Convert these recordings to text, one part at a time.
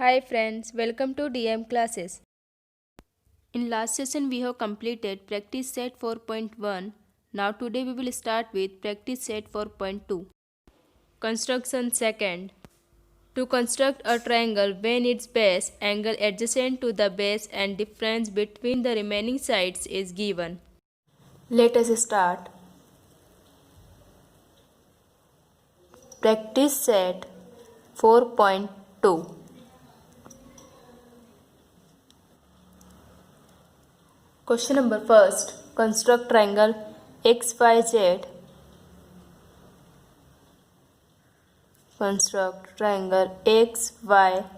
Hi friends, welcome to DM classes. In last session we have completed practice set 4.1. Now today we will start with practice set 4.2. Construction second. To construct a triangle when its base, angle adjacent to the base and difference between the remaining sides is given. Let us start. Practice set 4.2. Question number first. Construct triangle XYZ. Construct triangle XYZ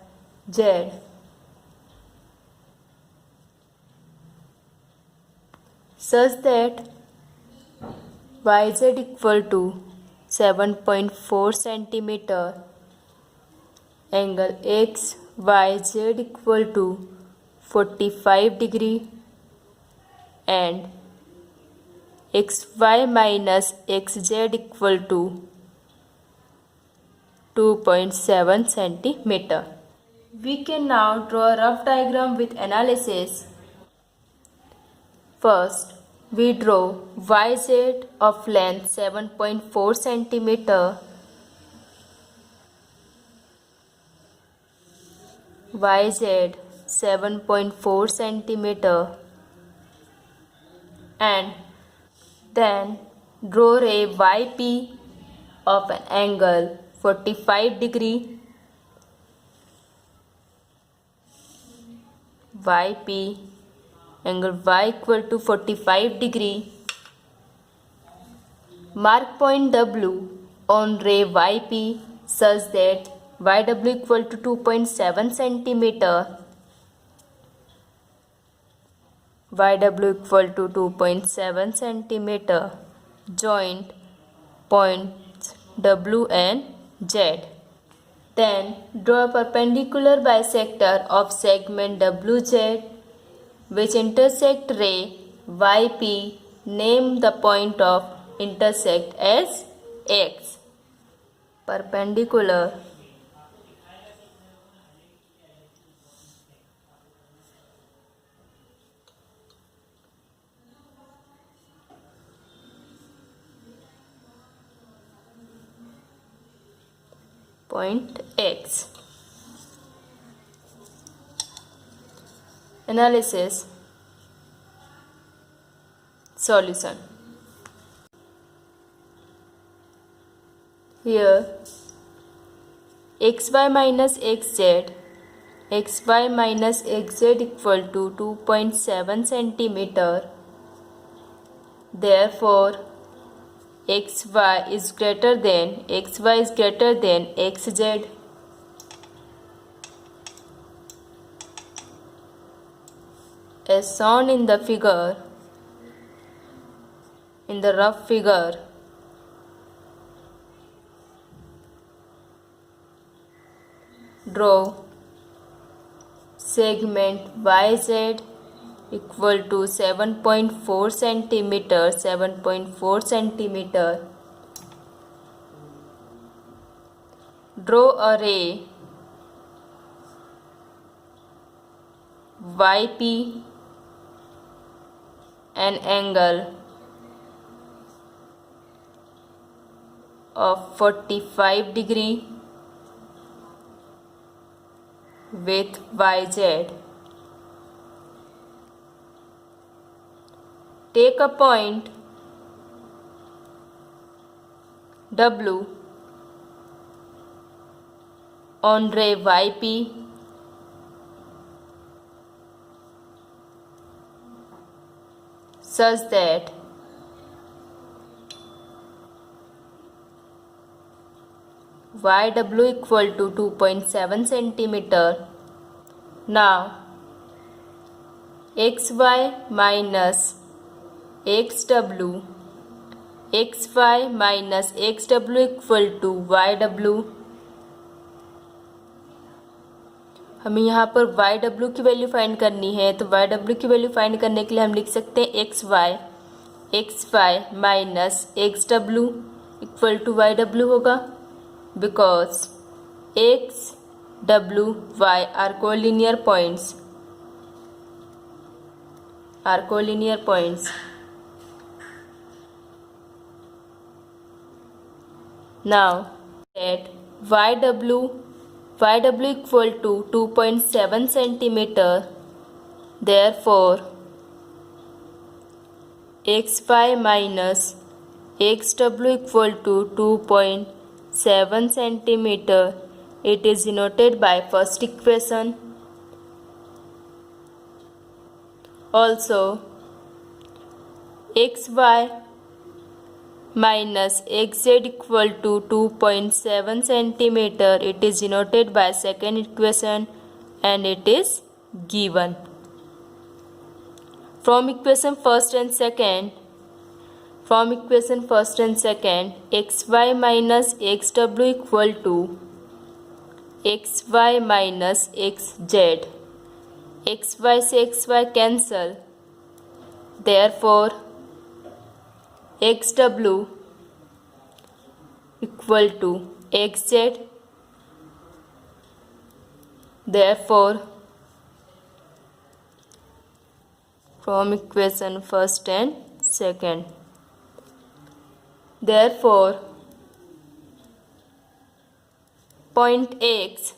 such that YZ equal to 7.4 centimeter, angle XYZ equal to 45 degree and XY minus XZ equal to 2.7 centimeter. We can now draw a rough diagram with analysis. First, we draw YZ of length 7.4 centimeter, YZ 7.4 centimeter, and then draw a YP of an angle 45 degree, YP angle Y equal to 45 degree. Mark point W on ray YP such that YW equal to 2.7 centimeter, YW equal to 2.7 centimeter. Joint points W and Z. Then draw a perpendicular bisector of segment WZ which intersect ray YP. Name the point of intersect as X. Perpendicular point X. Analysis. Solution. Here xy minus xz, xy minus xz equal to 2.7 centimeter. Therefore xy is greater than xz. As shown in the figure, in the rough figure, draw segment YZ equal to 7.4 centimeter. Draw a ray YP, an angle of 45 degree with YZ. Take a point W on ray YP such that YW equal to 2.7 centimeter. Now XY minus XW, XY minus XW equal to YW. हमें यहाँ पर YW की value find करनी है, तो YW की value find करने के लिए हम लिख सकते हैं XY minus XW equal to YW होगा, because X W, Y are collinear points. Now let YW equal to 2.7 centimeter. Therefore, XY minus XW equal to 2.7 centimeter. It is denoted by first equation. Also, XY minus XZ equal to 2.7 centimeter. It is denoted by second equation and it is given. From equation first and second, XY minus XW equal to XY minus XZ. XY से XY cancel. Therefore, XW equal to XZ. Therefore, from equation first and second, therefore point X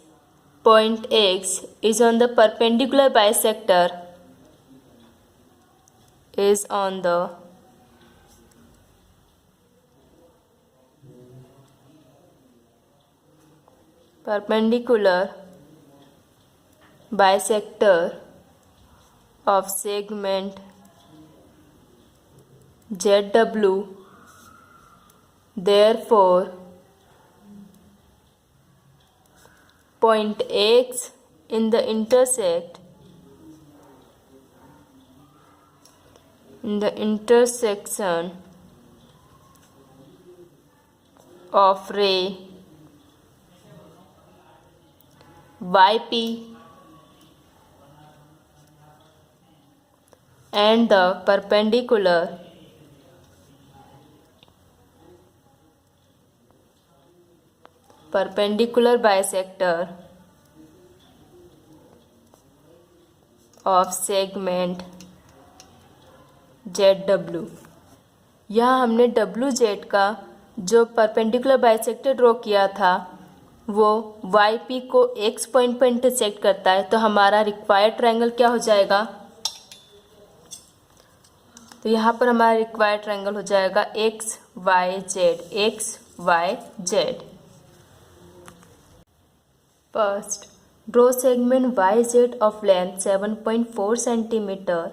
is on the perpendicular bisector, is on the perpendicular bisector of segment ZW. Therefore, point X in the intersection of ray YP and the perpendicular bisector of segment ZW. यहाँ हमने WZ का जो perpendicular bisector draw किया था वो YP को X point पर intersect करता है, तो हमारा रिक्वायर्ड ट्रायंगल क्या हो जाएगा? तो यहाँ पर हमारा रिक्वायर्ड ट्रायंगल हो जाएगा XYZ. First, draw segment YZ of length 7.4 centimeter.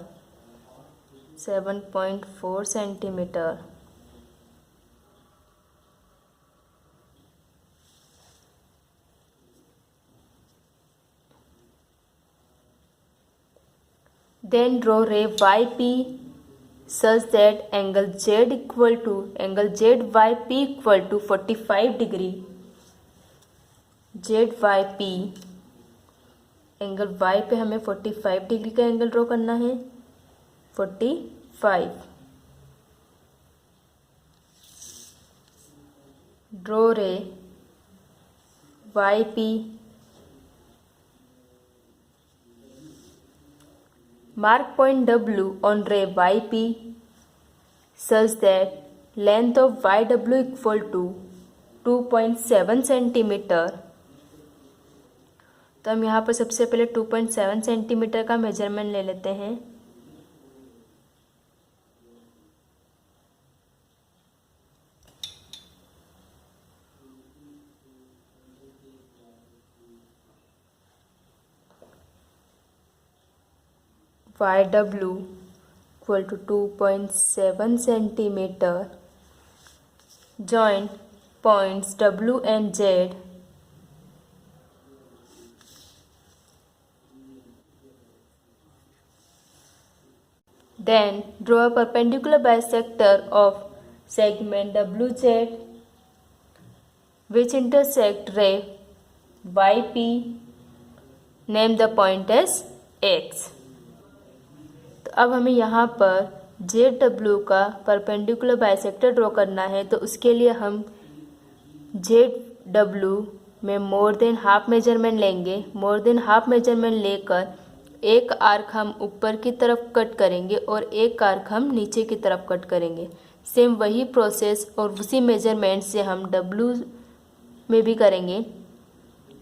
Then draw ray YP such that angle ZYP equal to 45 degree. ZYP angle Y पे हमें 45 डिग्री का एंगल ड्रॉ करना है. 45. ड्रॉ रे YP mark point W on ray YP such that length of YW equal to 2.7 centimeter. तो हम यहाँ पर सबसे पहले 2.7 सेंटीमीटर का मेजरमेंट ले लेते हैं. YW equal to 2.7 centimeter. Join points W and Z. Then draw a perpendicular bisector of segment WZ which intersect ray YP. Name the point as X. तो अब हमें यहाँ पर ZW का परपेंडिकुलर बाइसेक्टर ड्रॉ करना है, तो उसके लिए हम ZW में मोर देन हाफ मेजरमेंट लेंगे। मोर देन हाफ मेजरमेंट लेकर एक आर्क हम ऊपर की तरफ कट करेंगे और एक आर्क हम नीचे की तरफ कट करेंगे। सेम वही प्रोसेस और उसी मेजरमेंट से हम डब्लू में भी करेंगे।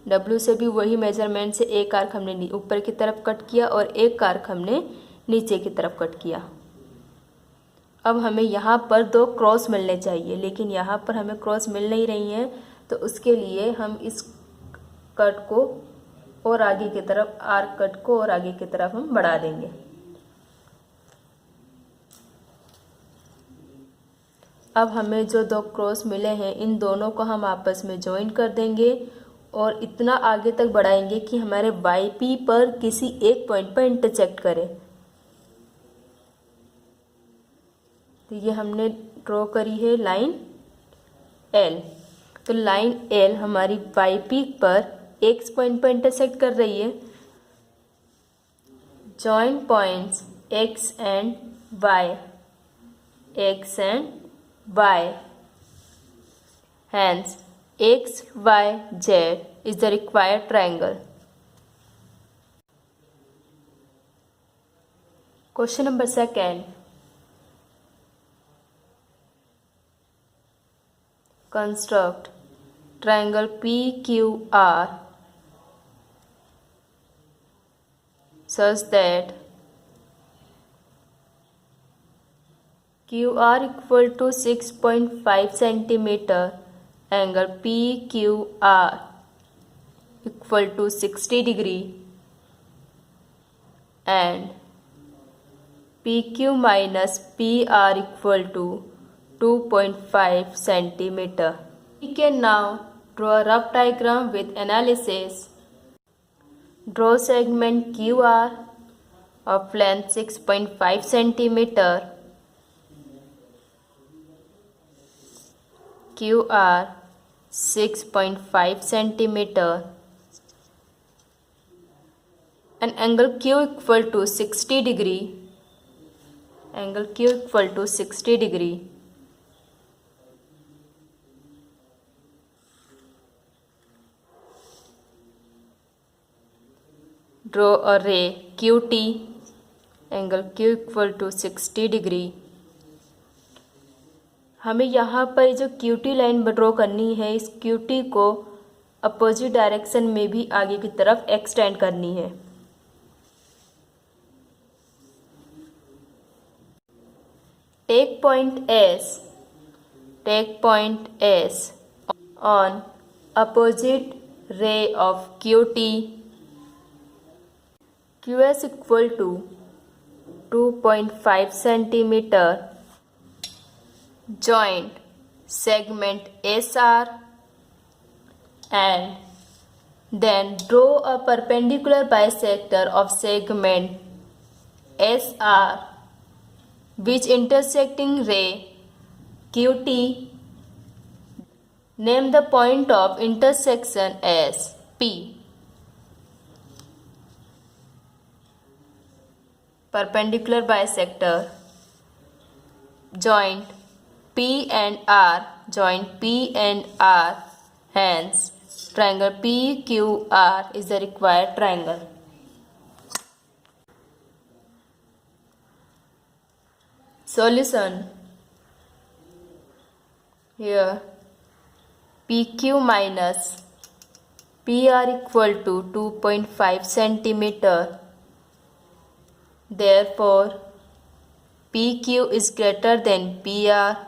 डब्लू से भी वही मेजरमेंट से एक आर्क हमने ऊपर की तरफ कट किया और एक आर्क हमने नीचे की तरफ कट किया। अब हमें यहाँ पर दो क्रॉस मिलने चाहिए, लेकिन यहाँ पर हमें क्रॉस मिल नहीं रही हैं, तो उसके लिए हम इस कट को और आगे की तरफ, आर्क कट को और आगे की तरफ हम बढ़ा देंगे। अब हमें जो दो क्रॉस मिले हैं इन दोनों को हम आपस में ज्वाइन कर देंगे और इतना आगे तक बढ़ाएंगे कि हमारे YP पर किसी एक पॉइंट पर इंटरसेक्ट करे। तो ये हमने ड्रॉ करी है लाइन L। तो लाइन L हमारी YP पर X पॉइंट पर इंटरसेक्ट कर रही है। Join points X and Y, X and Y, hence XYZ is the required triangle. Question number 2. Construct triangle PQR such that QR equal to 6.5 centimeter, angle PQR equal to 60 degree and PQ minus PR equal to 2.5 centimeter. We can now draw a rough diagram with analysis. Draw segment QR of length 6.5 centimeter. QR 6.5 centimeter and angle Q equal to 60 degree. Angle Q equal to 60 degree. Draw a ray QT, angle Q equal to 60 degree. हमें यहाँ पर जो QT line draw करनी है, इस QT को opposite direction में भी आगे की तरफ एक्सटेंड करनी है। Take point S on opposite ray of QT. QS equal to 2.5 centimeter. Joint segment SR and then draw a perpendicular bisector of segment SR which intersecting ray QT. Name the point of intersection as P. Perpendicular bisector joint P and R, joint P and R, hence triangle PQR is the required triangle. Solution. Here PQ minus PR equal to 2.5 centimeter. Therefore, PQ is greater than PR.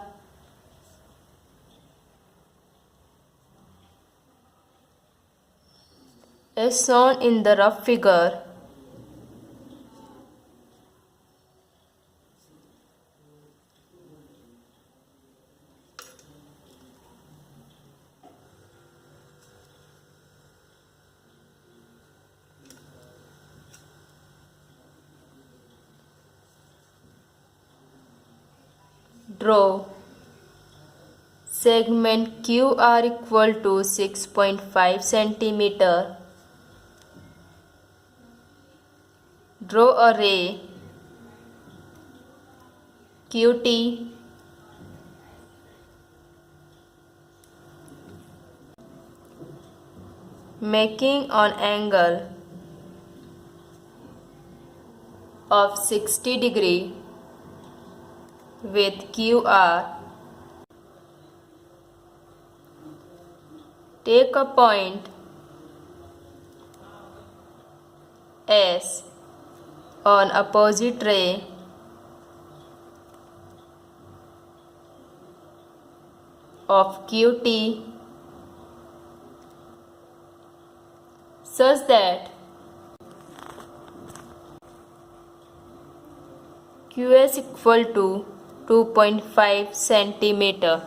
As shown in the rough figure, draw segment QR equal to 6.5 centimeter. Draw a ray QT making an angle of 60 degree with QR. Take a point S on opposite ray of QT such that QS equal to 2.5 centimeter.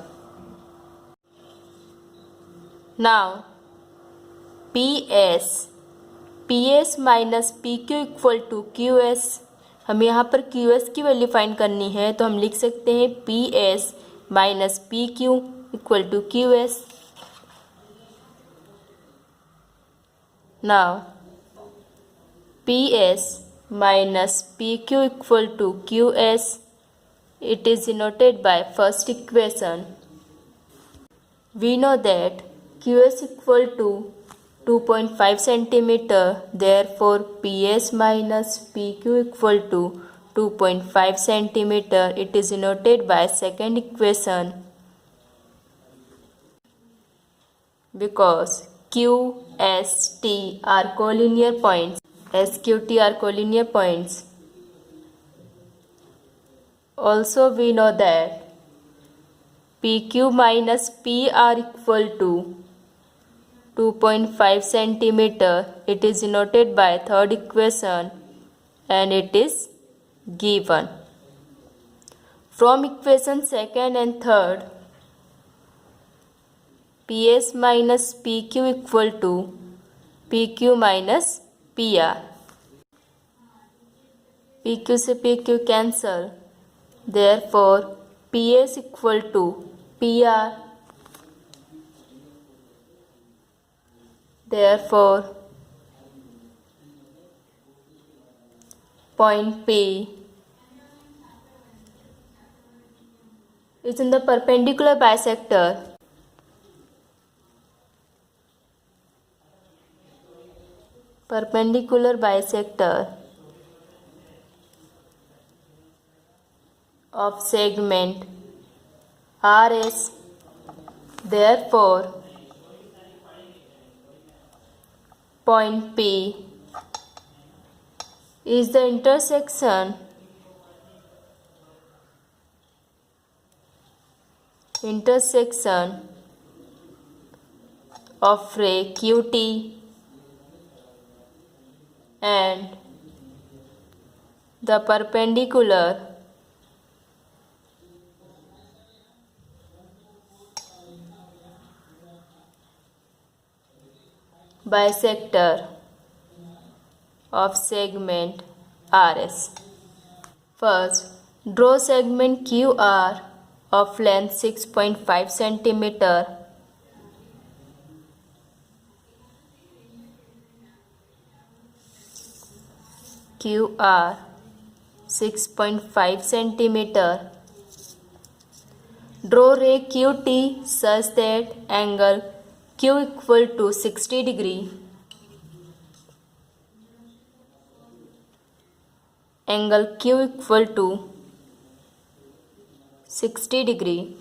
Now PS minus PQ equal to QS, हम यहाँ पर QS की value find करनी है तो हम लिख सकते हैं PS minus PQ equal to QS. Now PS minus PQ equal to QS, it is denoted by first equation. We know that QS equal to 2.5 centimeter, therefore PS minus PQ equal to 2.5 centimeter, it is denoted by second equation, because QST are collinear points. SQT are collinear points. Also we know that PQ minus PR equal to 2.5 centimeter. It is denoted by third equation and it is given. From equation second and third, PS minus PQ equal to PQ minus PR. PQ से PQ cancel, therefore PS equal to PR. Therefore point P is in the perpendicular bisector of segment RS. Therefore point P is the intersection of ray QT and the perpendicular bisector of segment RS. First, draw segment QR of length 6.5 centimeter. QR 6.5 centimeter. Draw ray QT such that angle Q equal to 60 degree. Angle Q equal to 60 degree.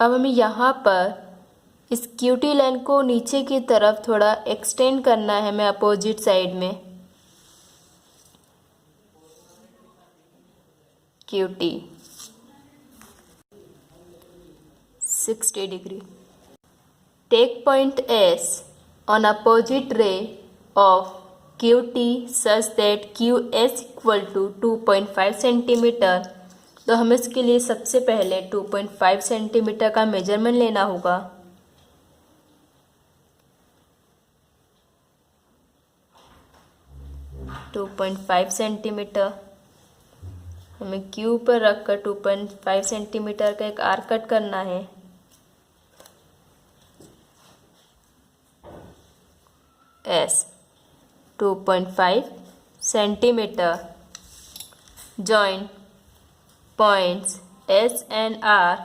अब हमें यहाँ पर इस QT line को नीचे की तरफ थोड़ा एक्सटेंड करना है हमें अपोजिट साइड में. QT 60 degree. Take point S on opposite ray of QT such that QS equal to 2.5 centimeter. तो हमें इसके लिए सबसे पहले 2.5 सेंटीमीटर का मेजरमेंट लेना होगा. टू 2.5 सेंटीमीटर हमें Q पर रखकर 2.5 सेंटीमीटर का एक आर्क कट करना है. S 2.5 centimetre. Join points S and R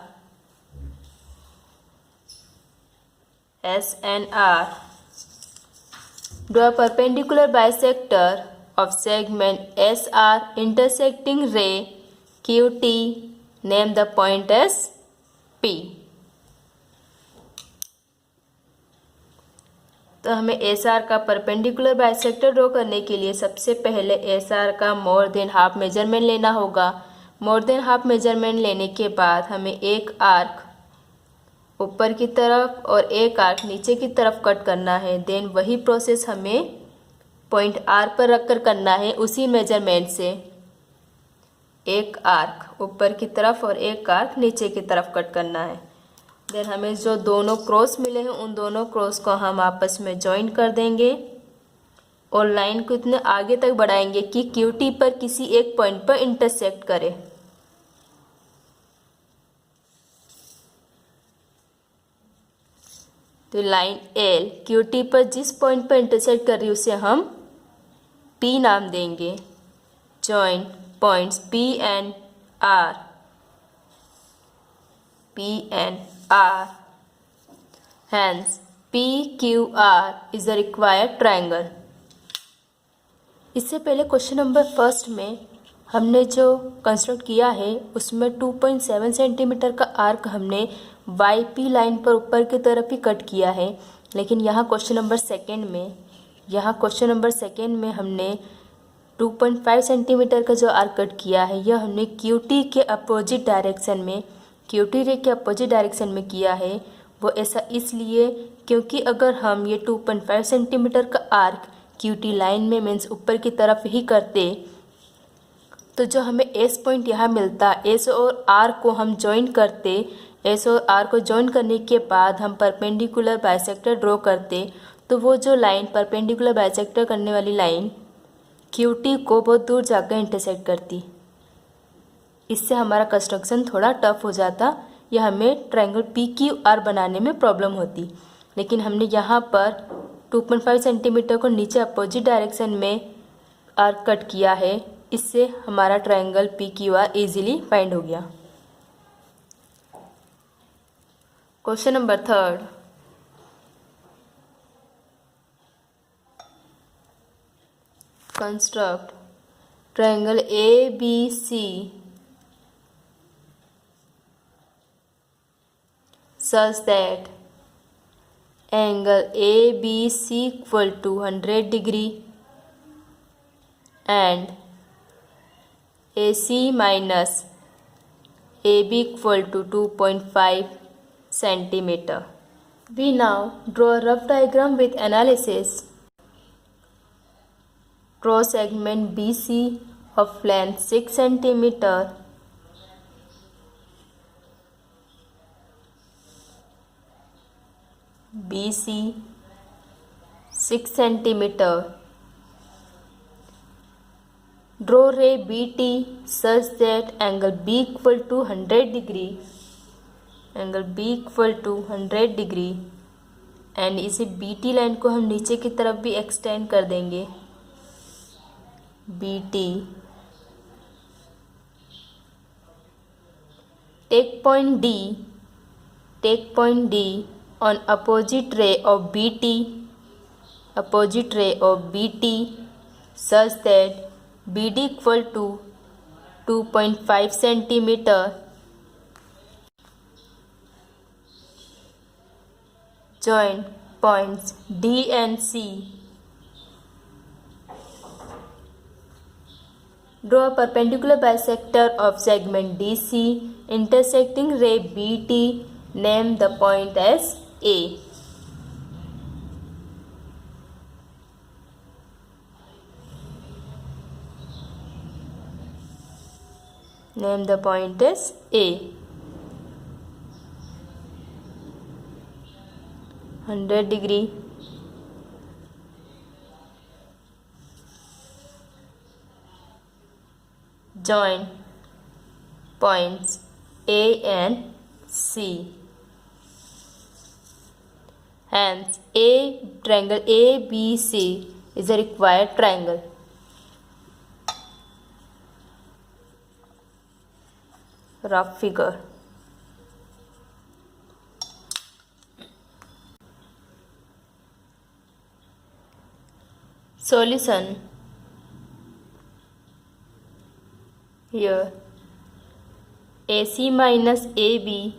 draw a perpendicular bisector of segment SR intersecting ray QT. Name the point as P. तो हमें SR का परपेंडिकुलर बाइसेक्टर ड्रॉ करने के लिए सबसे पहले SR का मोर देन हाफ मेजरमेंट लेना होगा। मोर देन हाफ मेजरमेंट लेने के बाद हमें एक आर्क ऊपर की तरफ और एक आर्क नीचे की तरफ कट करना है। देन वही प्रोसेस हमें पॉइंट R पर रखकर करना है। उसी मेजरमेंट से एक आर्क ऊपर की तरफ और एक आर्क नीचे की तरफ कट करना है। देन हमें जो दोनों क्रॉस मिले हैं उन दोनों क्रॉस को हम आपस में जॉइन कर देंगे और लाइन को इतने आगे तक बढ़ाएंगे कि QT पर किसी एक पॉइंट पर इंटरसेक्ट करे। तो लाइन L QT पर जिस पॉइंट पर इंटरसेक्ट कर रही है उसे हम P नाम देंगे। Join points P and R hence PQR is a required triangle। इससे पहले क्वेश्चन नंबर फर्स्ट में हमने जो कंस्ट्रक्ट किया है उसमें 2.7 सेंटीमीटर का आर्क हमने YP लाइन पर ऊपर की तरफ ही कट किया है। लेकिन यहाँ क्वेश्चन नंबर सेकेंड में हमने 2.5 सेंटीमीटर का जो आर्क कट किया है यह हमने QT के अपोजिट डायरेक्शन में किया है। वो ऐसा इसलिए क्योंकि अगर हम ये 2.5 सेंटीमीटर का आर्क QT लाइन में मीन्स ऊपर की तरफ ही करते तो जो हमें S पॉइंट यहाँ मिलता, S और R को हम जॉइन करते, S और R को जॉइन करने के बाद हम परपेंडिकुलर बाइसेक्टर ड्रॉ करते तो वो जो लाइन परपेंडिकुलर बाइसेक्टर करने वाली लाइन QT को बहुत दूर जाकर इंटरसेक्ट करती। इससे हमारा कंस्ट्रक्शन थोड़ा टफ हो जाता या हमें ट्रायंगल PQR बनाने में प्रॉब्लम होती। लेकिन हमने यहाँ पर 2.5 सेंटीमीटर को नीचे अपोजिट डायरेक्शन में आर्क कट किया है। इससे हमारा ट्रायंगल PQR इजीली फाइंड हो गया। Question number third, construct triangle ABC such that angle ABC equal to 100 degree and AC minus AB equal to 2.5 centimeter. We now draw a rough diagram with analysis. Draw segment BC of length 6 centimeter BC 6 centimeter. Draw ray BT such that angle B equal to 100 degree. And इसे BT line को हम नीचे की तरफ भी extend कर देंगे। BT take point D on opposite ray of BT such that BD equal to 2.5 centimeter. Join points D and C. Draw a perpendicular bisector of segment DC intersecting ray BT. Name the point as A. Name the point as A. 100 degree. Join points A and C. Hence, triangle ABC is a required triangle. rough figure. Solution. Here AC minus AB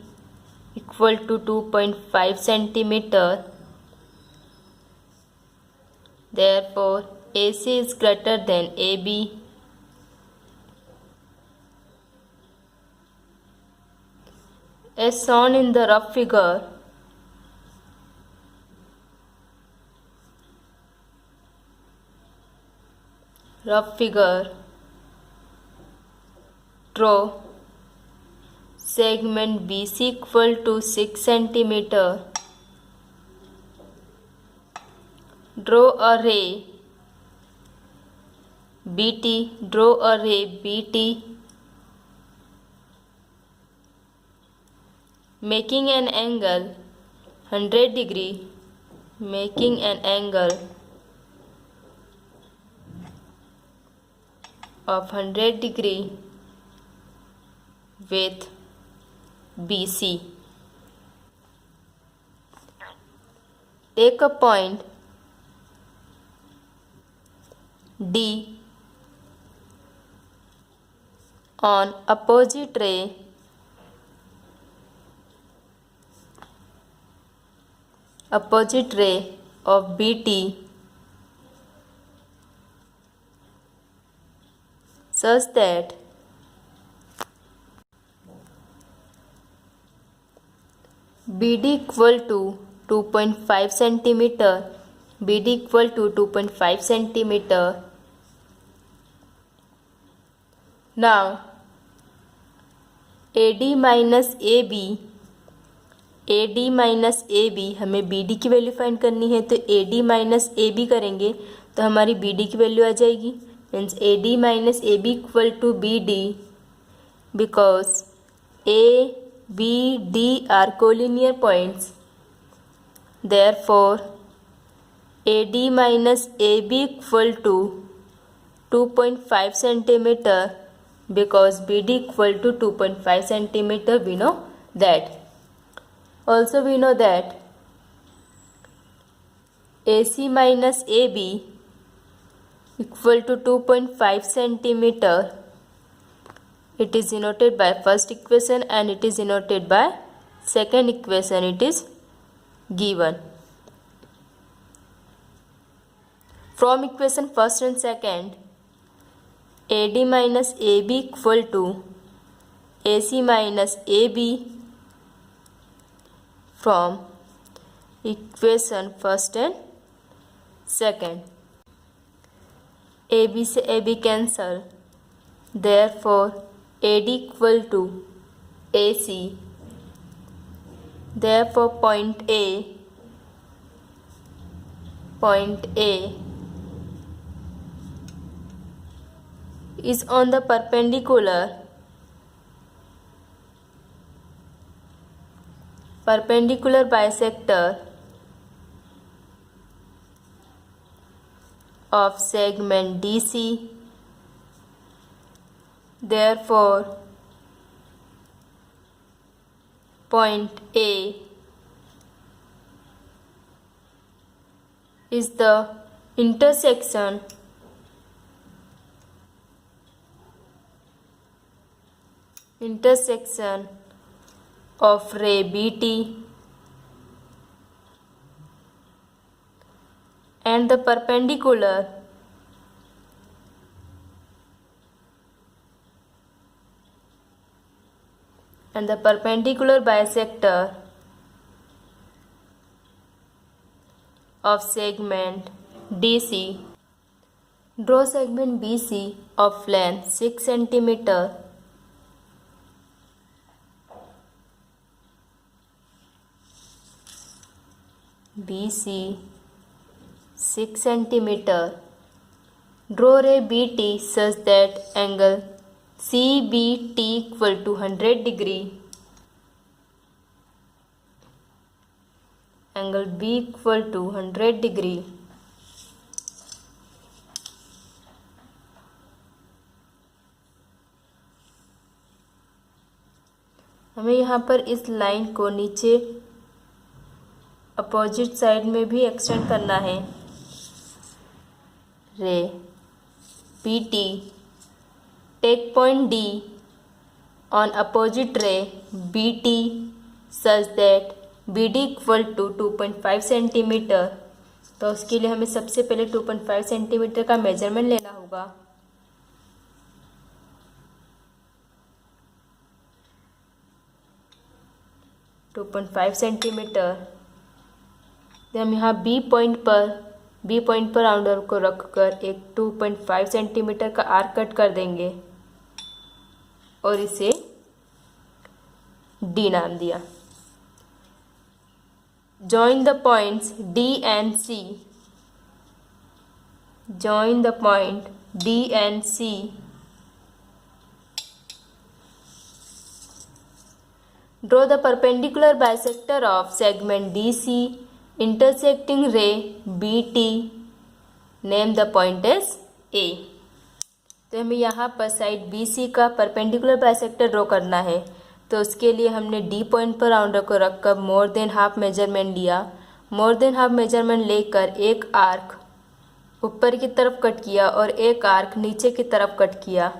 equal to 2.5 centimeter. Therefore, AC is greater than AB. As shown in the rough figure, draw segment BC equal to 6 centimeter. Draw a ray BT making an angle 100 degree, of 100 degree with BC. Take a point D on opposite ray of BT such that BD equal to 2.5 centimeter. Now AD minus AB हमें BD की value find करनी है, तो AD minus AB करेंगे तो हमारी BD की value आ जाएगी. Means AD minus AB equal to BD because ABD are collinear points. Therefore, AD minus AB equal to 2.5 centimeter because BD equal to 2.5 centimeter. We know that. Also we know that AC minus AB equal to 2.5 centimeter. It is denoted by first equation and it is denoted by second equation. It is given. From equation first and second, AD minus AB equal to AC minus AB. From equation first and second, AB से AB cancel. Therefore, AD equal to AC. Therefore, point A is on the perpendicular bisector of segment DC. Therefore, point A is the intersection of ray BT and the perpendicular bisector of segment DC. Draw segment BC of length 6 centimeter. BC 6 centimeter. Draw ray BT such that angle CBT equal to 100 degree. Angle B equal to 100 degree. हमें यहाँ पर इस line को नीचे opposite side में भी extend करना है। रे BT take point D on opposite ray BT such that BD equal to 2.5 centimetre. तो उसके लिए हमें सबसे पहले 2.5 सेंटीमीटर का मेजरमेंट लेना होगा। To 2.5 centimetre. तो हम यहाँ बी पॉइंट पर राउंडर को रखकर एक 2.5 सेंटीमीटर का आर्क कट कर देंगे और इसे D नाम दिया। Join the points D and C. Join the point D and C. Draw the perpendicular bisector of segment DC intersecting ray BT. Name the point as A. तो हमें यहाँ पर साइड BC का परपेंडिकुलर बाइसेक्टर ड्रॉ करना है। तो उसके लिए हमने D पॉइंट पर राउंडर को रखकर मोर देन हाफ मेजरमेंट लिया। मोर देन हाफ मेजरमेंट लेकर एक आर्क ऊपर की तरफ कट किया और एक आर्क नीचे की तरफ कट किया।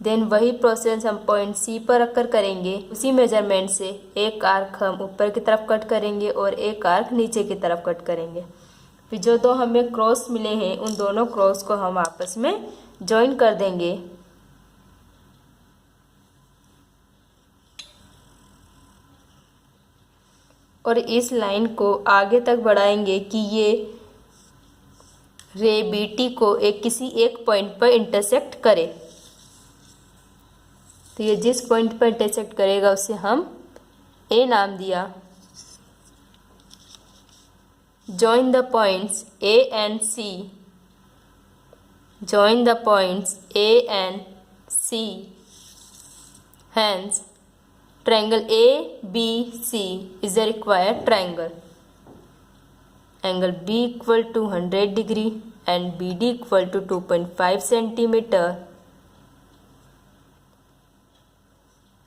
देन वही प्रोसेस हम पॉइंट C पर रखकर करेंगे। उसी मेजरमेंट से एक आर्क हम ऊपर की तरफ कट करेंगे और एक आर्क नीचे की तरफ कट करेंगे। फिर जो दो हमें क्रॉस मिले हैं उन दोनों क्रॉस को हम आपस में जॉइन कर देंगे। और इस लाइन को आगे तक बढ़ाएंगे कि ये रे BT को किसी एक पॉइंट पर इंटरसेक्ट करे। तो ये जिस पॉइंट पर इंटरसेक्ट करेगा उसे हम A नाम दिया। Join the points A and C. Join the points A and C. Hence, triangle ABC is a required triangle. Angle B equal to 100 degree and BD equal to 2.5 centimeter.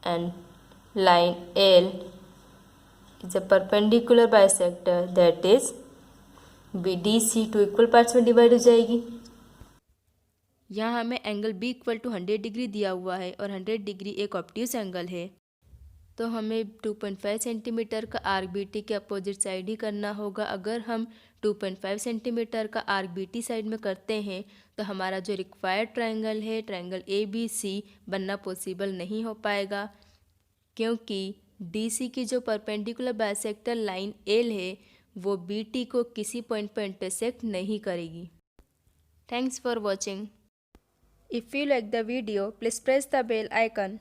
And line L is a perpendicular bisector, that is BDC two equal parts में divide हो जाएगी। यहाँ हमें angle B equal to 100 degree दिया हुआ है और 100 degree एक ऑब्ट्यूस एंगल है। तो हमें 2.5 सेंटीमीटर का आर्क BT के अपोजिट साइड ही करना होगा। अगर हम 2.5 सेंटीमीटर का आर्क BT साइड में करते हैं तो हमारा जो रिक्वायर्ड ट्रायंगल है ट्रायंगल ABC बनना पॉसिबल नहीं हो पाएगा, क्योंकि DC की जो परपेंडिकुलर बाइसेक्टर लाइन L है वो BT को किसी पॉइंट पर इंटरसेक्ट नहीं करेगी। Thanks for watching. If you like the video please press the bell icon.